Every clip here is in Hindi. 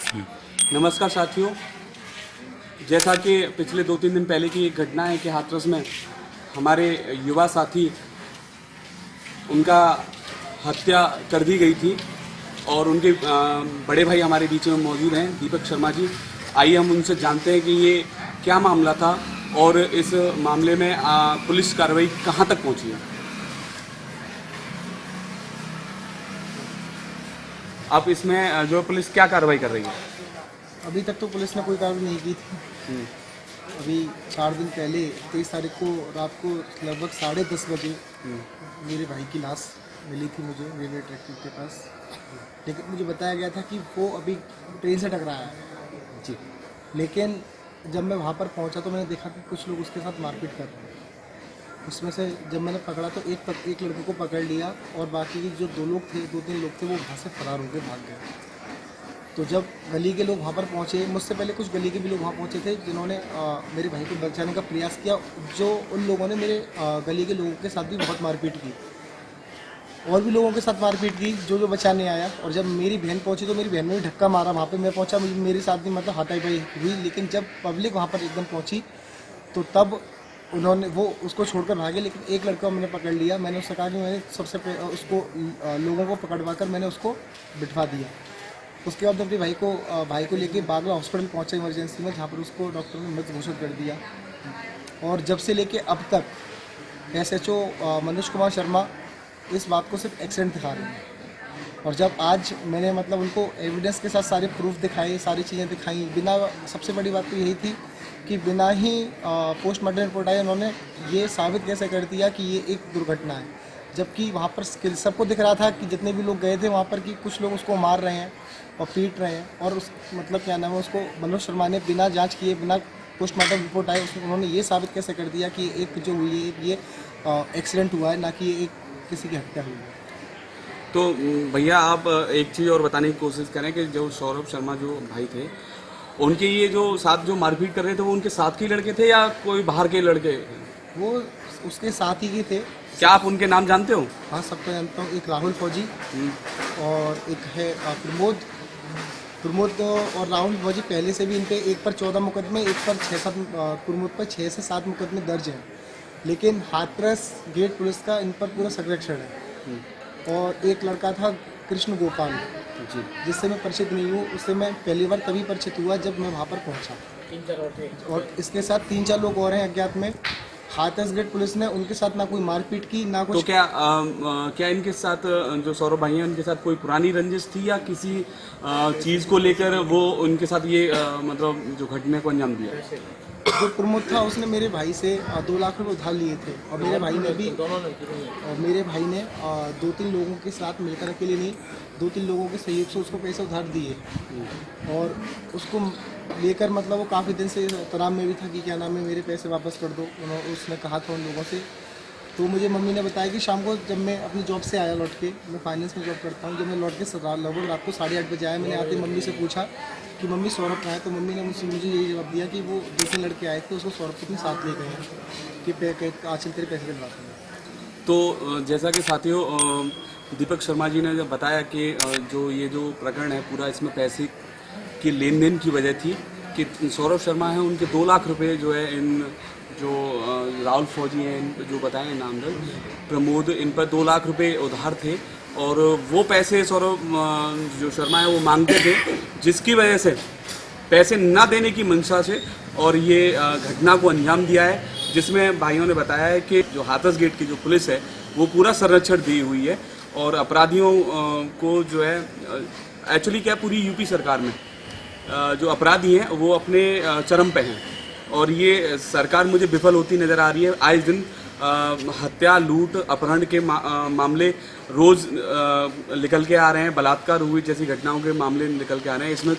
नमस्कार साथियों, जैसा कि पिछले 2-3 दिन पहले की एक घटना है कि हाथरस में हमारे युवा साथी उनका हत्या कर दी गई थी और उनके बड़े भाई हमारे बीच में मौजूद हैं, दीपक शर्मा जी। आइए हम उनसे जानते हैं कि ये क्या मामला था और इस मामले में पुलिस कार्रवाई कहाँ तक पहुँची है। अब इसमें जो पुलिस क्या कार्रवाई कर रही है? अभी तक तो पुलिस ने कोई कार्रवाई नहीं की थी। अभी 4 दिन पहले 23 तारीख को रात को लगभग 10:30 बजे मेरे भाई की लाश मिली थी मुझे रेलवे ट्रैक के पास। लेकिन मुझे बताया गया था कि वो अभी ट्रेन से टकराया है जी। लेकिन जब मैं वहाँ पर पहुँचा तो मैंने देखा कि कुछ लोग उसके साथ मारपीट कर रहे हैं। उसमें से जब मैंने पकड़ा तो एक लड़के को पकड़ लिया और बाकी के जो 2-3 लोग थे वो वहाँ से फरार होकर भाग गए। तो जब गली के लोग वहाँ पर पहुँचे, मुझसे पहले कुछ गली के भी लोग वहाँ पहुँचे थे जिन्होंने मेरे भाई को बचाने का प्रयास किया। जो उन लोगों ने मेरे गली के लोगों के साथ भी बहुत मारपीट की और भी लोगों के साथ मारपीट की जो बचाने आया। और जब मेरी बहन पहुँची तो मेरी बहन ने भी धक्का मारा। वहाँ पे मैं पहुँचा, मेरे साथ भी मतलब हाथापाई हुई। लेकिन जब पब्लिक वहाँ पर एकदम पहुँची तो तब वो उसको छोड़कर भागे। लेकिन एक लड़का मैंने पकड़ लिया। मैंने उससे कहा कि मैंने उसको लोगों को पकड़वा कर मैंने उसको बिठवा दिया। उसके बाद अपने भाई को लेके बागला हॉस्पिटल पहुंचा इमरजेंसी में, जहाँ पर उसको डॉक्टर ने मृत घोषित कर दिया। और जब से लेके अब तक SHO मनोज कुमार शर्मा इस बात को सिर्फ एक्सीडेंट दिखा रहे हैं। और जब आज मैंने मतलब उनको एविडेंस के साथ सारे प्रूफ दिखाए, सारी चीज़ें दिखाई, बिना, सबसे बड़ी बात तो यही थी कि बिना ही पोस्टमार्टम रिपोर्ट आई उन्होंने ये साबित कैसे कर दिया कि ये एक दुर्घटना है। जबकि वहाँ पर सबको दिख रहा था कि जितने भी लोग गए थे वहाँ पर कि कुछ लोग उसको मार रहे हैं और पीट रहे हैं। और उस मतलब क्या नाम है, उसको मनोज शर्मा ने बिना जांच किए, बिना पोस्टमार्टम रिपोर्ट आए, उसमें उन्होंने ये साबित कैसे कर दिया कि एक जो हुई है ये एक्सीडेंट हुआ है, ना कि एक किसी की हत्या हुई है। तो भैया आप एक चीज़ और बताने की कोशिश करें कि जो सौरभ शर्मा जो भाई थे, उनके ये जो साथ जो मारपीट कर रहे थे वो उनके साथ के लड़के थे या कोई बाहर के लड़के? वो उसके साथ ही के थे। क्या आप उनके नाम जानते हो? हाँ, सबको जानता हूँ। एक राहुल फौजी और एक है प्रमोद और राहुल फौजी पहले से भी इन पे एक पर 14 मुकदमे, एक पर 6-7, प्रमोद पर 6 से 7 मुकदमे दर्ज हैं। लेकिन हाथरस गेट पुलिस का इन पर पूरा संरक्षण है। और एक लड़का था कृष्ण गोपाल जी, जिससे मैं परिचित नहीं हूँ। उससे मैं पहली बार तभी परिचित हुआ जब मैं वहाँ पर पहुँचा। 3-4 और थे और इसके साथ 3-4 लोग और हैं अज्ञात में। हाथरस गेट पुलिस ने उनके साथ ना कोई मारपीट की, ना कुछ। तो क्या इनके साथ जो सौरभ भाई हैं उनके साथ कोई पुरानी रंजिश थी या किसी चीज़ को लेकर वो उनके साथ ये मतलब जो घटना को अंजाम दिया? जो प्रमोद था उसने मेरे भाई से 2 लाख रुपए उधार लिए थे और मेरे भाई ने भी 2-3 लोगों के साथ मिलकर, अकेले नहीं, 2-3 लोगों के सहयोग से उसको पैसे उधार दिए। और उसको लेकर मतलब वो काफ़ी दिन से तनाव में भी था कि क्या नाम है, मेरे पैसे वापस कर दो। उसने कहा था उन लोगों से। तो मुझे मम्मी ने बताया कि शाम को जब मैं अपनी जॉब से आया लौट के, मैं फाइनेंस में जॉब करता हूँ, जब मैं लौट के लगभग रात को 8:30 बजे आया, मैंने आते मम्मी से पूछा कि मम्मी सौरभ कहाँ है। तो मम्मी ने मुझे यही जवाब दिया कि वो 2-3 लड़के आए थे, उसको सौरभ को अपने साथ ले गए हैं कि आचल तेरे पैसे दिलवाते हैं। तो जैसा कि साथियों दीपक शर्मा जी ने जब बताया कि जो ये जो प्रकरण है पूरा, इसमें पैसे के लेन देन की वजह थी कि सौरभ शर्मा है, उनके 2 लाख रुपए जो है इन जो राहुल फौजी हैं, इन जो बताए नामदल प्रमोद, इन पर 2 लाख रुपए उधार थे और वो पैसे सौरभ जो शर्मा है वो मांगते थे, जिसकी वजह से पैसे ना देने की मंशा से और ये घटना को अंजाम दिया है, जिसमें भाइयों ने बताया है कि जो हाथरस गेट की जो पुलिस है वो पूरा संरक्षण दी हुई है और अपराधियों को जो है एक्चुअली क्या पूरी यूपी सरकार में जो अपराधी हैं वो अपने चरम पे हैं और ये सरकार मुझे विफल होती नज़र आ रही है। आए दिन हत्या, लूट, अपहरण के मामले रोज़ निकल के आ रहे हैं, बलात्कार हुई जैसी घटनाओं के मामले निकल के आ रहे हैं। इसमें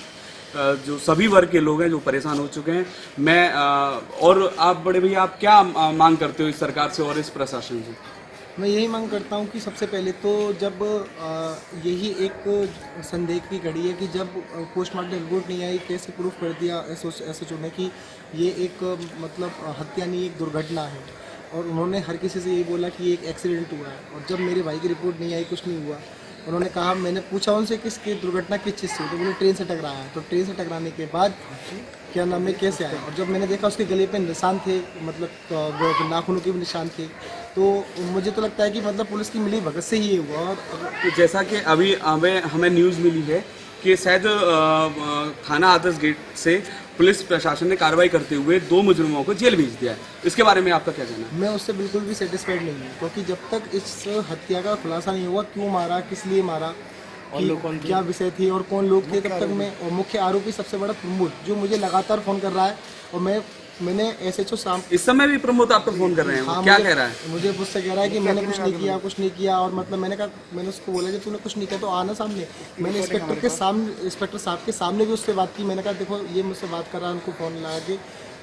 जो सभी वर्ग के लोग हैं जो परेशान हो चुके हैं। मैं और आप बड़े भैया, आप क्या मांग करते हो इस सरकार से और इस प्रशासन से? मैं यही मांग करता हूँ कि सबसे पहले तो जब यही एक संदेह की घड़ी है कि जब पोस्टमार्टम रिपोर्ट नहीं आई, कैसे प्रूफ कर दिया SHO ने कि ये एक मतलब हत्या नहीं, एक दुर्घटना है। और उन्होंने हर किसी से यही बोला कि ये एक एक्सीडेंट हुआ है। और जब मेरे भाई की रिपोर्ट नहीं आई, कुछ नहीं हुआ, उन्होंने कहा, मैंने पूछा उनसे किसकी दुर्घटना किस चीज़ से हुई, तो बोले ट्रेन से टकराया। तो ट्रेन से टकराने के बाद क्या नाम है कैसे आया, और जब मैंने देखा उसके गले पे निशान थे, मतलब वो नाखूनों के भी निशान थे, तो मुझे तो लगता है कि मतलब पुलिस की मिली भगत से ही ये हुआ। और तो जैसा कि अभी हमें न्यूज़ मिली है कि शायद थाना आदर्श गेट से पुलिस प्रशासन ने कार्रवाई करते हुए 2 मुजरिमों को जेल भेज दिया है। इसके बारे में आपका क्या कहना है? मैं उससे बिल्कुल भी सेटिस्फाइड नहीं हूँ, क्योंकि जब तक इस हत्या का खुलासा नहीं हुआ, क्यों मारा, किस लिए मारा, कि क्या विषय थी और कौन लोग थे, तब तक मैं, और मुख्य आरोपी सबसे बड़ा प्रमोद, जो मुझे लगातार फ़ोन कर रहा है, और मैंने SHO शाम इस समय भी प्रमोद आपको फोन कर रहे हैं, हाँ, क्या कह रहा है? मुझे मुझसे कह रहा है कि मैंने कुछ नहीं किया, और मतलब मैंने उसको बोला कि तूने कुछ नहीं किया तो आना सामने। मैंने इंस्पेक्टर साहब के सामने भी उससे बात की। मैंने कहा देखो ये मुझसे बात कर रहा है, उनको फ़ोन लगा के,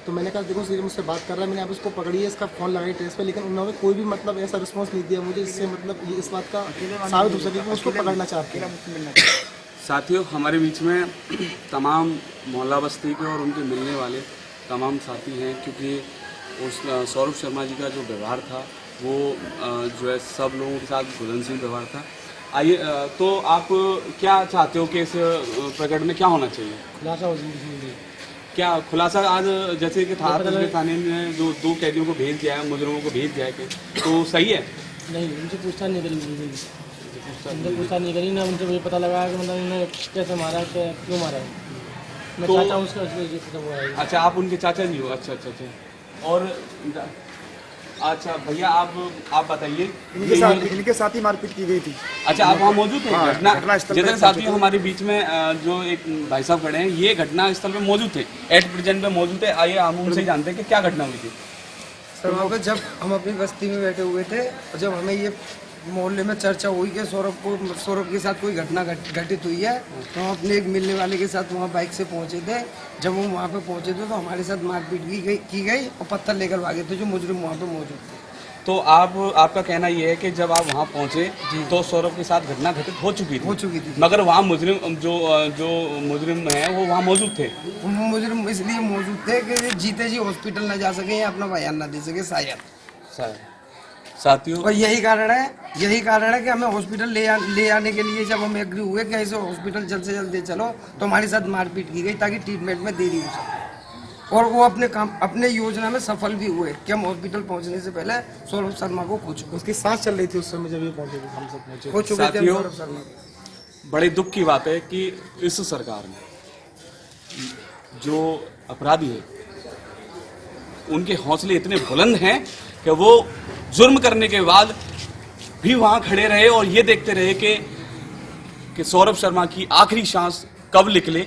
तो मैंने कहा देखो ये मुझसे बात कर रहा है, मैंने आप इसको पकड़ी है, इसका फ़ोन लगाई ट्रेस पे, लेकिन उन्होंने कोई भी मतलब ऐसा रिस्पॉन्स नहीं दिया मुझे, इससे मतलब ये इस बात का साबित हो सके कि उसको पकड़ना चाहते हैं। साथियों, हमारे बीच में तमाम मोहल्ला बस्ती के और उनके मिलने वाले तमाम साथी हैं, क्योंकि उस सौरभ शर्मा जी का जो व्यवहार था वो जो है सब लोगों के साथ घुलनशील व्यवहार था। आइए, तो आप क्या चाहते हो कि इस प्रकरण में क्या होना चाहिए? खुलासा हो जाए। क्या खुलासा आज जैसे कि थाने ने जो 2 कैदियों को भेज दिया है, मुजरिमों को भेज दिया है, कि तो सही है? नहीं, उनसे पूछताछ नहीं करी, उनसे पूछताछ नहीं करी ना, उनसे मुझे पता लगा कि मतलब इन्होंने कैसे मारा, क्यों मारा है। मैं चाहता हूँ उसका वो है। अच्छा, आप उनके चाचा जी हो? अच्छा। और अच्छा भैया, आप बताइए। इनके साथ ही मारपीट की गई थी। अच्छा, आप वहाँ मौजूद थे? हाँ, घटनास्थल पे जितने साथियों हमारे बीच में जो एक भाई साहब खड़े हैं, ये घटना स्थल पे मौजूद थे, एट प्रेजेंट पे मौजूद थे। आइए हम उनसे ही जानते हैं कि क्या घटना हुई थी। सर वहाँ पे जब हम अपनी बस्ती में बैठे हुए थे, और जब हमें ये मोहल्ले में चर्चा हुई कि सौरभ के साथ कोई घटना घटित हुई है, तो हम अपने एक मिलने वाले के साथ वहाँ बाइक से पहुँचे थे। जब हम वहाँ पे पहुँचे थे तो हमारे साथ मारपीट की गई और पत्थर लेकर भागे थे जो मुजरिम वहाँ पे मौजूद थे। तो आपका कहना ये है कि जब आप वहाँ पहुँचे तो सौरभ के साथ घटना घटित हो चुकी थी, मगर वहाँ मुजरिम जो मुजरिम हैं वो वहाँ मौजूद थे। वो मुजरिम इसलिए मौजूद थे कि जीते जी हॉस्पिटल न जा सके या अपना बयान न दे सके शायद। साथियों, और यही कारण है कि हमें हॉस्पिटल ले आने के लिए जब हम एग्री हुए कि ऐसे हॉस्पिटल जल्द से जल्द चलो, तो हमारे साथ मारपीट की गई ताकि ट्रीटमेंट में देरी हो सके। और वो अपने योजना में सफल भी हुए कि हम हॉस्पिटल पहुंचने से पहले सौरभ शर्मा को खो चुके। उसकी सांस चल रही थी उस समय जब ये पहुंचे थे, हम सब पहुंचे खो चुके थे साथियों, सौरभ शर्मा को। बड़े दुख की बात है कि इस सरकार में जो अपराधी है उनके हौसले इतने बुलंद हैं कि वो जुर्म करने के बाद भी वहां खड़े रहे और ये देखते रहे कि सौरभ शर्मा की आखिरी सांस कब निकले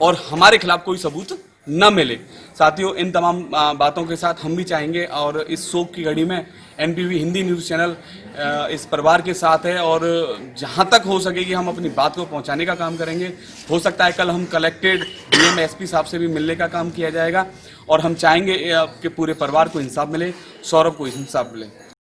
और हमारे खिलाफ कोई सबूत न मिले। साथियों, इन तमाम बातों के साथ हम भी चाहेंगे, और इस शोक की घड़ी में NPV हिंदी न्यूज़ चैनल इस परिवार के साथ है, और जहां तक हो सकेगी हम अपनी बात को पहुंचाने का काम करेंगे। हो सकता है कल हम कलेक्टेड DM SP साहब से भी मिलने का काम किया जाएगा, और हम चाहेंगे कि पूरे परिवार को इंसाफ मिले, सौरभ को इंसाफ मिले।